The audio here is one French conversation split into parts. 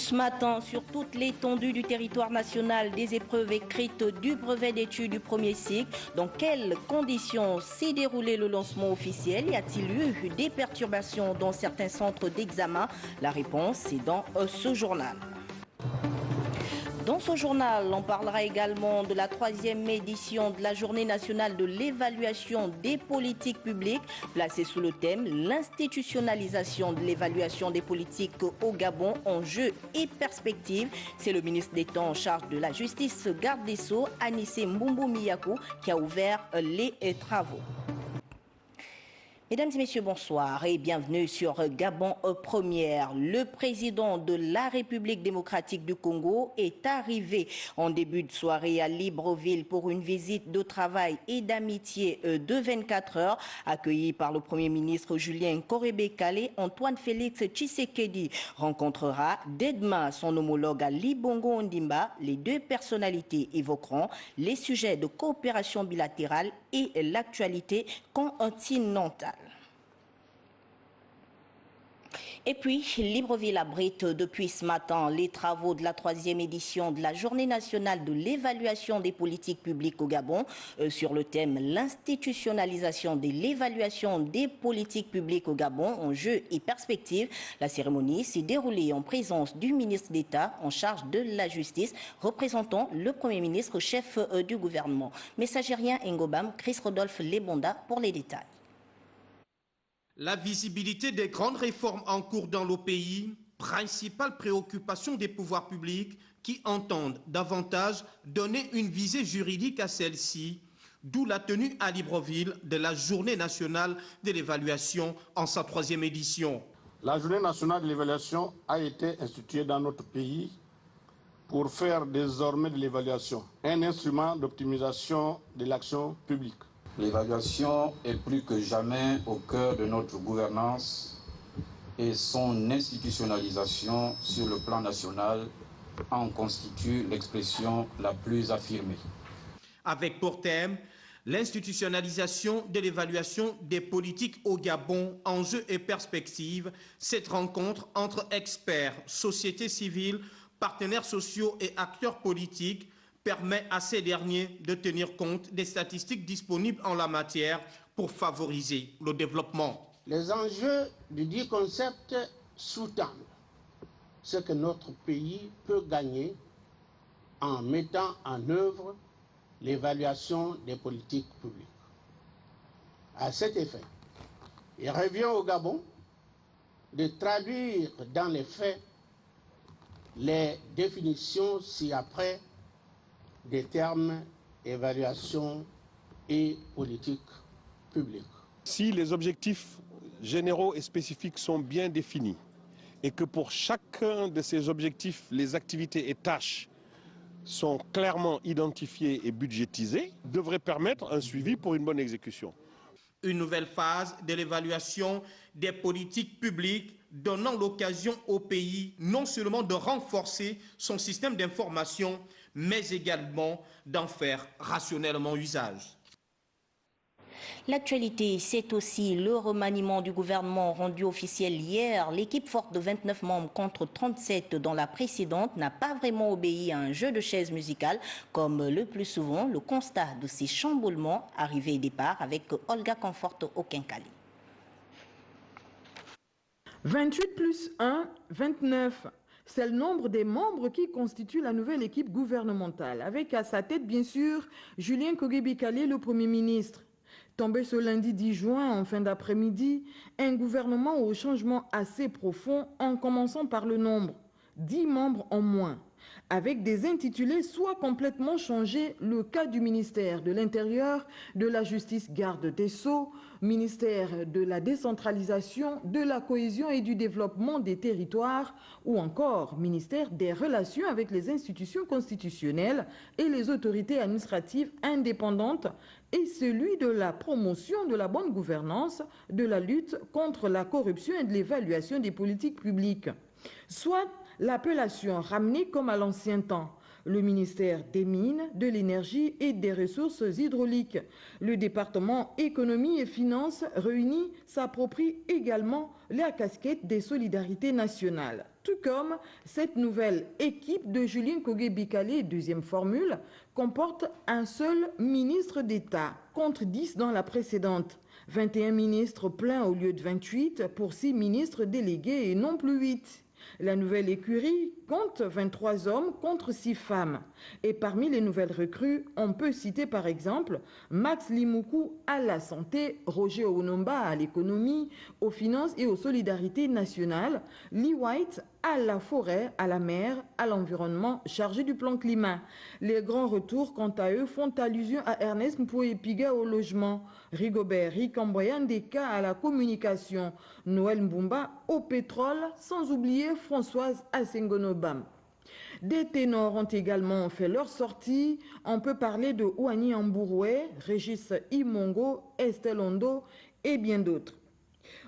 Ce matin, sur toute l'étendue du territoire national, des épreuves écrites du brevet d'études du premier cycle. Dans quelles conditions s'est déroulé le lancement officiel? Y a-t-il eu des perturbations dans certains centres d'examen? La réponse est dans ce journal. Dans ce journal, on parlera également de la 3e édition de la Journée nationale de l'évaluation des politiques publiques, placée sous le thème « L'institutionnalisation de l'évaluation des politiques au Gabon, enjeux et perspectives ». C'est le ministre d'État en charge de la Justice, garde des Sceaux, Anissé Mbumbu Miyakou, qui a ouvert les travaux. Mesdames et messieurs, bonsoir et bienvenue sur Gabon Première. Le président de la République démocratique du Congo est arrivé en début de soirée à Libreville pour une visite de travail et d'amitié de 24 heures. Accueilli par le Premier ministre Julien Korébé-Kalé, Antoine Félix Tshisekedi rencontrera dès demain son homologue Ali Bongo Ondimba. Les deux personnalités évoqueront les sujets de coopération bilatérale et l'actualité continentale. Et puis, Libreville abrite depuis ce matin les travaux de la 3e édition de la Journée nationale de l'évaluation des politiques publiques au Gabon sur le thème « L'institutionnalisation de l'évaluation des politiques publiques au Gabon, enjeux et perspectives ». La cérémonie s'est déroulée en présence du ministre d'État en charge de la justice, représentant le Premier ministre, chef du gouvernement. Messagérien Ngobam, Chris Rodolphe Lebonda pour les détails. La visibilité des grandes réformes en cours dans le pays, principale préoccupation des pouvoirs publics qui entendent davantage donner une visée juridique à celle-ci, d'où la tenue à Libreville de la Journée nationale de l'évaluation en sa 3e édition. La Journée nationale de l'évaluation a été instituée dans notre pays pour faire désormais de l'évaluation un instrument d'optimisation de l'action publique. L'évaluation est plus que jamais au cœur de notre gouvernance et son institutionnalisation sur le plan national en constitue l'expression la plus affirmée. Avec pour thème l'institutionnalisation de l'évaluation des politiques au Gabon, enjeux et perspectives, cette rencontre entre experts, société civile, partenaires sociaux et acteurs politiques permet à ces derniers de tenir compte des statistiques disponibles en la matière pour favoriser le développement. Les enjeux du dit concept sous-tendent ce que notre pays peut gagner en mettant en œuvre l'évaluation des politiques publiques. À cet effet, il revient au Gabon de traduire dans les faits les définitions ci-après des termes évaluation et politique publique. Si les objectifs généraux et spécifiques sont bien définis et que pour chacun de ces objectifs, les activités et tâches sont clairement identifiées et budgétisées, devrait permettre un suivi pour une bonne exécution. Une nouvelle phase de l'évaluation des politiques publiques donnant l'occasion au pays non seulement de renforcer son système d'information, mais également d'en faire rationnellement usage. L'actualité, c'est aussi le remaniement du gouvernement rendu officiel hier. L'équipe forte de 29 membres contre 37 dans la précédente n'a pas vraiment obéi à un jeu de chaises musicales, comme le plus souvent le constat de ces chamboulements arrivés et départ avec Olga Conforte au Kinkali. 28 plus 1, 29. C'est le nombre des membres qui constituent la nouvelle équipe gouvernementale, avec à sa tête, bien sûr, Julien Korébé-Kalé, le Premier ministre. Tombé ce lundi 10 juin en fin d'après-midi, un gouvernement au changement assez profond en commençant par le nombre, 10 membres en moins, avec des intitulés soit complètement changés, le cas du ministère de l'Intérieur, de la Justice, garde des Sceaux, ministère de la décentralisation, de la cohésion et du développement des territoires, ou encore ministère des relations avec les institutions constitutionnelles et les autorités administratives indépendantes, et celui de la promotion de la bonne gouvernance, de la lutte contre la corruption et de l'évaluation des politiques publiques. Soit l'appellation ramenée comme à l'ancien temps, le ministère des Mines, de l'Énergie et des Ressources hydrauliques. Le département Économie et Finances réuni s'approprie également la casquette des solidarités nationales. Tout comme cette nouvelle équipe de Julien Kogué-Bikalé, deuxième formule, comporte un seul ministre d'État, contre 10 dans la précédente. 21 ministres pleins au lieu de 28 pour 6 ministres délégués et non plus 8. La nouvelle écurie compte 23 hommes contre 6 femmes. Et parmi les nouvelles recrues, on peut citer par exemple Max Limoukou à la santé, Roger Ounomba à l'économie, aux finances et aux solidarités nationales, Lee White à la forêt, à la mer, à l'environnement, chargé du plan climat. Les grands retours, quant à eux, font allusion à Ernest Mpoué-Piga au logement, Rigobert Rikamboyandeka à la communication, Noël Mbumba au pétrole, sans oublier Françoise Asengonobam. Des ténors ont également fait leur sortie. On peut parler de Ouani Ambouroué, Régis Imongo, Estelle Ondo et bien d'autres.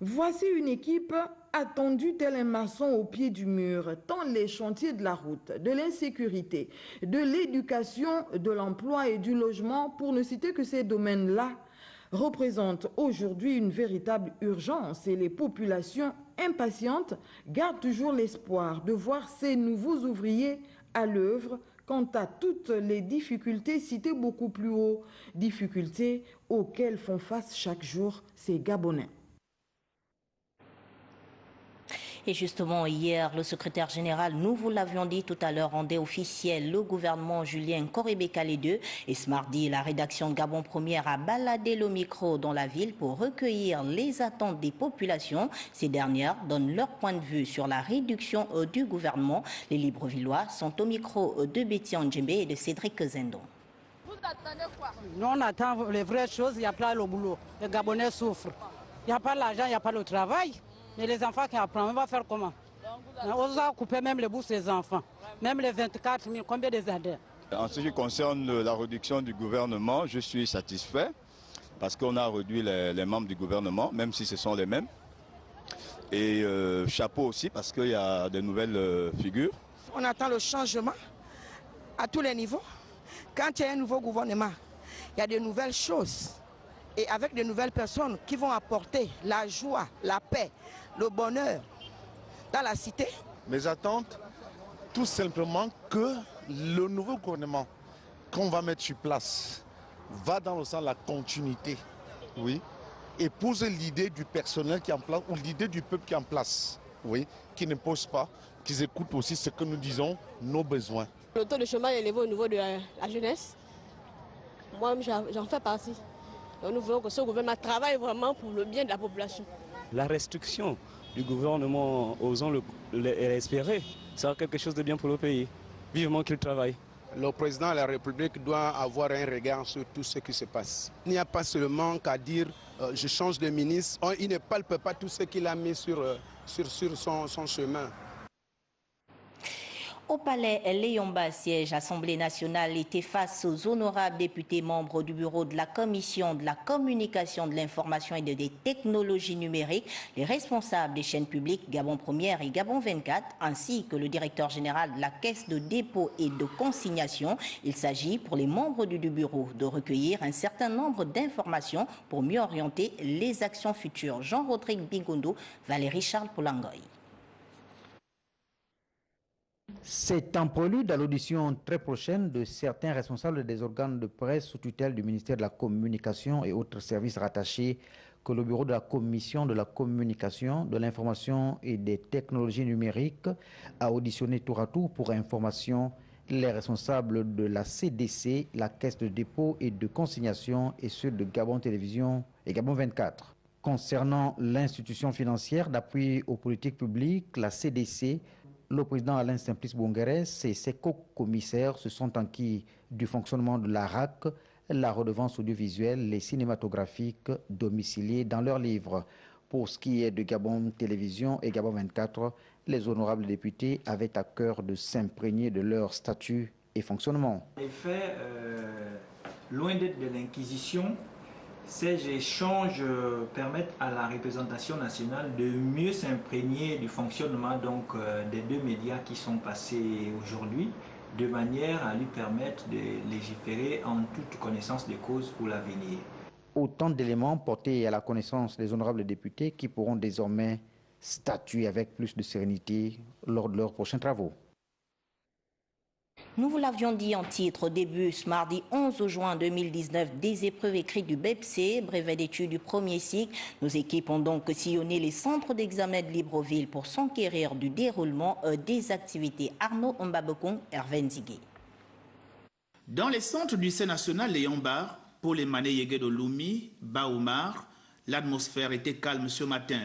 Voici une équipe attendue tel un maçon au pied du mur, tant les chantiers de la route, de l'insécurité, de l'éducation, de l'emploi et du logement, pour ne citer que ces domaines-là, représentent aujourd'hui une véritable urgence et les populations impatientes gardent toujours l'espoir de voir ces nouveaux ouvriers à l'œuvre quant à toutes les difficultés citées beaucoup plus haut, difficultés auxquelles font face chaque jour ces Gabonais. Et justement, hier, le secrétaire général, nous vous l'avions dit tout à l'heure, rendait officiel le gouvernement Julien Kogué-Bikalé II. Et ce mardi, la rédaction Gabon Première a baladé le micro dans la ville pour recueillir les attentes des populations. Ces dernières donnent leur point de vue sur la réduction du gouvernement. Les Librevillois sont au micro de Betty Andjembe et de Cédric Zendon. Nous, on attend les vraies choses, il n'y a pas le boulot. Les Gabonais souffrent. Il n'y a pas l'argent, il n'y a pas le travail. Mais les enfants qui apprennent, on va faire comment? On va couper même les bourses des enfants. Même les 24 000, combien des aides? En ce qui concerne la réduction du gouvernement, je suis satisfait parce qu'on a réduit les membres du gouvernement, même si ce sont les mêmes. Et chapeau aussi parce qu'il y a de nouvelles figures. On attend le changement à tous les niveaux. Quand il y a un nouveau gouvernement, il y a de nouvelles choses. Et avec de nouvelles personnes qui vont apporter la joie, la paix, le bonheur dans la cité. Mes attentes, tout simplement que le nouveau gouvernement qu'on va mettre sur place va dans le sens de la continuité, oui, et poser l'idée du personnel qui est en place ou l'idée du peuple qui est en place, oui, qui ne pose pas, qu'ils écoutent aussi ce que nous disons, nos besoins. Le taux de chômage est élevé au niveau de la jeunesse. Moi, j'en fais partie. Donc nous voulons que ce gouvernement travaille vraiment pour le bien de la population. La restriction du gouvernement, osons l'espérer, sera quelque chose de bien pour le pays. Vivement qu'il travaille. Le président de la République doit avoir un regard sur tout ce qui se passe. Il n'y a pas seulement qu'à dire je change de ministre. Il ne palpe pas tout ce qu'il a mis sur son chemin. Au palais Léomba, siège Assemblée nationale, était face aux honorables députés membres du bureau de la Commission de la communication, de l'information et des technologies numériques, les responsables des chaînes publiques Gabon Première et Gabon 24, ainsi que le directeur général de la Caisse de dépôt et de consignation. Il s'agit pour les membres du bureau de recueillir un certain nombre d'informations pour mieux orienter les actions futures. Jean-Rodrigue Bingondo, Valérie Charles Poulangoy. C'est en prélude à l'audition très prochaine de certains responsables des organes de presse sous tutelle du ministère de la Communication et autres services rattachés que le bureau de la Commission de la communication, de l'information et des technologies numériques a auditionné tour à tour pour information les responsables de la CDC, la Caisse de dépôt et de consignation et ceux de Gabon Télévision et Gabon 24. Concernant l'institution financière d'appui aux politiques publiques, la CDC, le président Alain Simplice Bonguerès et ses co-commissaires se sont enquis du fonctionnement de la RAC, la redevance audiovisuelle et cinématographique domiciliée dans leurs livres. Pour ce qui est de Gabon Télévision et Gabon 24, les honorables députés avaient à cœur de s'imprégner de leur statut et fonctionnement. En effet, loin d'être de l'inquisition, ces échanges permettent à la représentation nationale de mieux s'imprégner du fonctionnement des deux médias qui sont passés aujourd'hui de manière à lui permettre de légiférer en toute connaissance des causes pour l'avenir. Autant d'éléments portés à la connaissance des honorables députés qui pourront désormais statuer avec plus de sérénité lors de leurs prochains travaux. Nous vous l'avions dit en titre, au début, ce mardi 11 juin 2019, des épreuves écrites du BEPC, brevet d'études du premier cycle. Nos équipes ont donc sillonné les centres d'examen de Libreville pour s'enquérir du déroulement des activités. Arnaud Mbabekong, Hervé Nzigui. Dans les centres du lycée national Léon Bar, pour les Mané Yégué de Loumi, Baoumar, l'atmosphère était calme ce matin.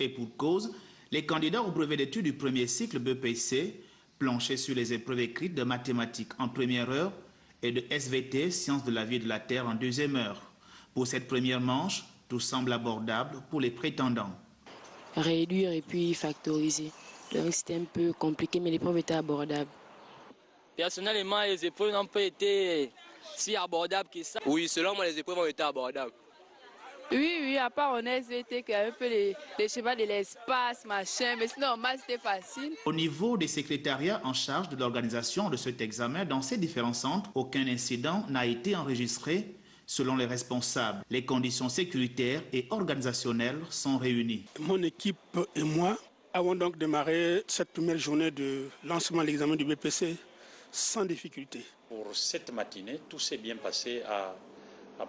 Et pour cause, les candidats au brevet d'études du premier cycle BEPC planchaient sur les épreuves écrites de mathématiques en première heure et de SVT, sciences de la vie et de la terre, en deuxième heure. Pour cette première manche, tout semble abordable pour les prétendants. Réduire et puis factoriser. Donc c'était un peu compliqué, mais l'épreuve était abordable. Personnellement, les épreuves n'ont pas été si abordables que ça. Oui, selon moi, les épreuves ont été abordables. Oui, à part on a SVT qui a un peu les chemins de l'espace, machin, mais sinon, moi, c'était facile. Au niveau des secrétariats en charge de l'organisation de cet examen, dans ces différents centres, aucun incident n'a été enregistré. Selon les responsables, les conditions sécuritaires et organisationnelles sont réunies. Mon équipe et moi avons donc démarré cette première journée de lancement de l'examen du BPC sans difficulté. Pour cette matinée, tout s'est bien passé à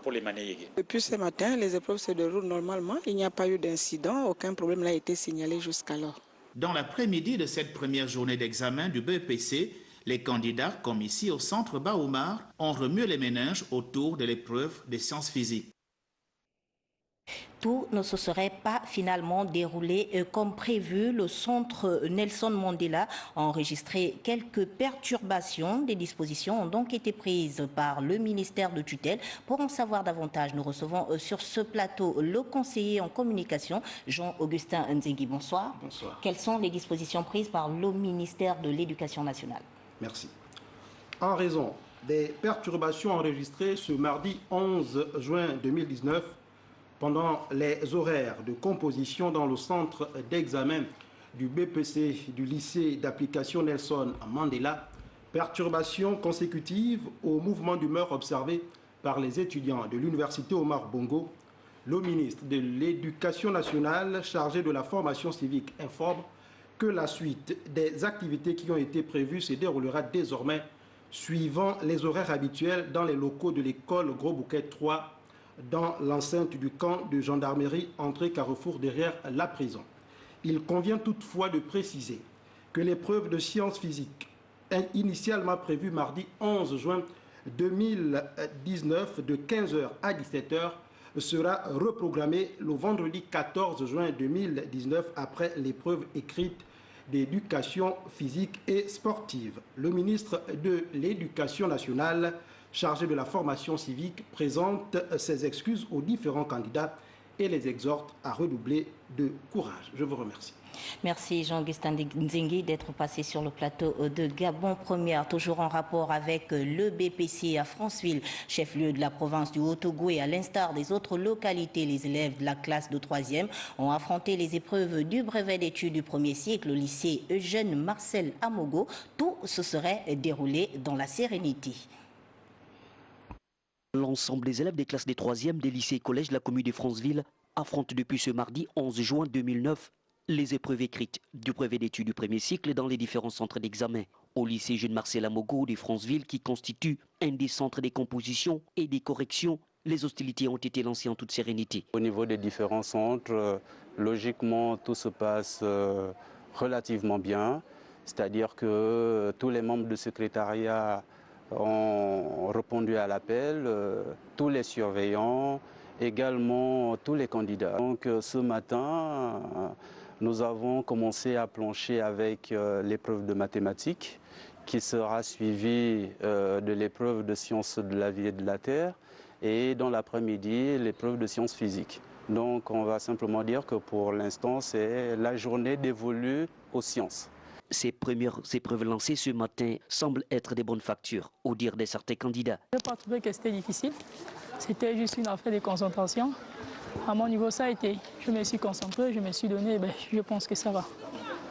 Paul Mané Yégué. Depuis ce matin, les épreuves se déroulent normalement. Il n'y a pas eu d'incident, aucun problème n'a été signalé jusqu'alors. Dans l'après-midi de cette première journée d'examen du BEPC, les candidats, comme ici au centre Baoumar, ont remué les méninges autour de l'épreuve des sciences physiques. Tout ne se serait pas finalement déroulé comme prévu. Le centre Nelson Mandela a enregistré quelques perturbations. Des dispositions ont donc été prises par le ministère de tutelle. Pour en savoir davantage, nous recevons sur ce plateau le conseiller en communication, Jean-Augustin Nzengui. Bonsoir. Bonsoir. Quelles sont les dispositions prises par le ministère de l'Éducation nationale? Merci. En raison des perturbations enregistrées ce mardi 11 juin 2019, pendant les horaires de composition dans le centre d'examen du BPC du lycée d'application Nelson Mandela, perturbations consécutives au mouvement d'humeur observé par les étudiants de l'université Omar Bongo, le ministre de l'Éducation nationale chargé de la formation civique informe que la suite des activités qui ont été prévues se déroulera désormais suivant les horaires habituels dans les locaux de l'école Gros Bouquet 3 dans l'enceinte du camp de gendarmerie entrée Carrefour derrière la prison. Il convient toutefois de préciser que l'épreuve de sciences physiques, initialement prévue mardi 11 juin 2019 de 15h à 17h, sera reprogrammée le vendredi 14 juin 2019 après l'épreuve écrite d'éducation physique et sportive. Le ministre de l'Éducation nationale chargé de la formation civique présente ses excuses aux différents candidats et les exhorte à redoubler de courage. Je vous remercie. Merci Jean-Augustin Nzengui d'être passé sur le plateau de Gabon Première, toujours en rapport avec le BPC à Franceville, chef-lieu de la province du Haut-Togo, et à l'instar des autres localités, les élèves de la classe de 3e ont affronté les épreuves du brevet d'études du premier cycle au lycée Eugène Marcel Amogo. Tout se serait déroulé dans la sérénité. L'ensemble des élèves des classes des 3e des lycées et collèges de la commune de Franceville affrontent depuis ce mardi 11 juin 2009 les épreuves écrites du brevet d'études du premier cycle dans les différents centres d'examen. Au lycée Eugène Marcel Amogo de Franceville, qui constitue un des centres des compositions et des corrections, les hostilités ont été lancées en toute sérénité. Au niveau des différents centres, logiquement, tout se passe relativement bien. C'est-à-dire que tous les membres du secrétariat ont répondu à l'appel, tous les surveillants, également tous les candidats. Donc ce matin, nous avons commencé à plancher avec l'épreuve de mathématiques qui sera suivie de l'épreuve de sciences de la vie et de la terre et dans l'après-midi, l'épreuve de sciences physiques. Donc on va simplement dire que pour l'instant, c'est la journée dévolue aux sciences. Ces premières épreuves lancées ce matin semblent être des bonnes factures, au dire de certains candidats. Je n'ai pas trouvé que c'était difficile. C'était juste une affaire de concentration. À mon niveau, ça a été. Je me suis concentré, je me suis donné, je pense que ça va.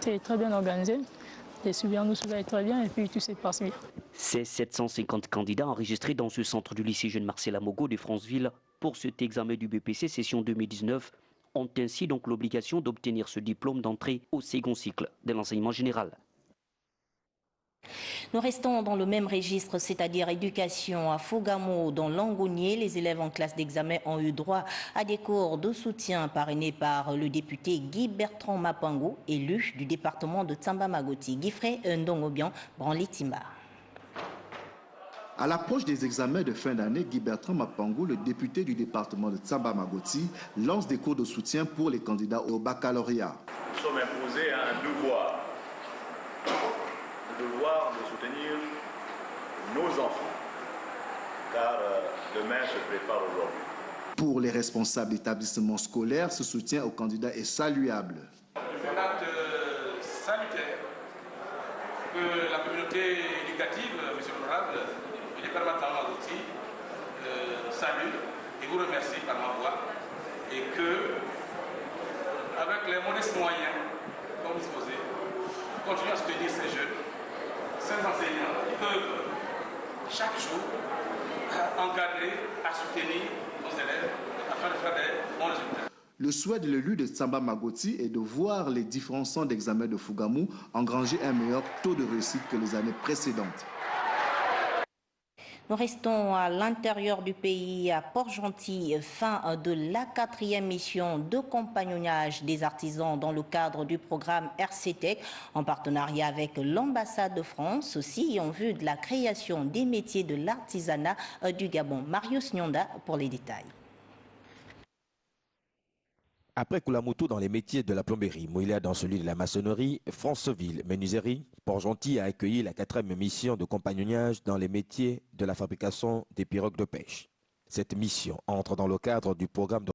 C'est très bien organisé. Les surveillants nous surveillent très bien et puis tout se passe bien. Ces 750 candidats enregistrés dans ce centre du lycée Jeune Marcel Amogo de Franceville pour cet examen du BPC session 2019 ont ainsi donc l'obligation d'obtenir ce diplôme d'entrée au second cycle de l'enseignement général. Nous restons dans le même registre, c'est-à-dire éducation à Fugamo, dans Langounier. Les élèves en classe d'examen ont eu droit à des cours de soutien parrainés par le député Guy Bertrand Mapango, élu du département de Tsamba-Magoti. Guifré Ndongobian, Branly-Timba. À l'approche des examens de fin d'année, Guy Bertrand Mapango, le député du département de Tsamba-Magoti, lance des cours de soutien pour les candidats au baccalauréat. Nous sommes imposés à un devoir. Le devoir de soutenir nos enfants, car demain se prépare aujourd'hui. Pour les responsables d'établissements scolaires, ce soutien aux candidats est saluable. C'est un acte salutaire que la communauté éducative, monsieur l'honorable, et le département aussi salue et vous remercie par ma voix, et que, avec les modestes moyens dont vous disposez, continuez à soutenir ces jeunes. Ces enseignants qui peuvent chaque jour encadrer, à soutenir nos élèves afin de faire des bons résultats. Le souhait de l'élu de Tsamba-Magoti est de voir les différents centres d'examen de Fugamo engranger un meilleur taux de réussite que les années précédentes. Nous restons à l'intérieur du pays, à Port-Gentil, fin de la 4e mission de compagnonnage des artisans dans le cadre du programme RCTEC, en partenariat avec l'ambassade de France, aussi en vue de la création des métiers de l'artisanat du Gabon. Marius Nyonda pour les détails. Après Koulamoutou dans les métiers de la plomberie, Mouila dans celui de la maçonnerie, Franceville, menuiserie, Port-Gentil a accueilli la 4e mission de compagnonnage dans les métiers de la fabrication des pirogues de pêche. Cette mission entre dans le cadre du programme de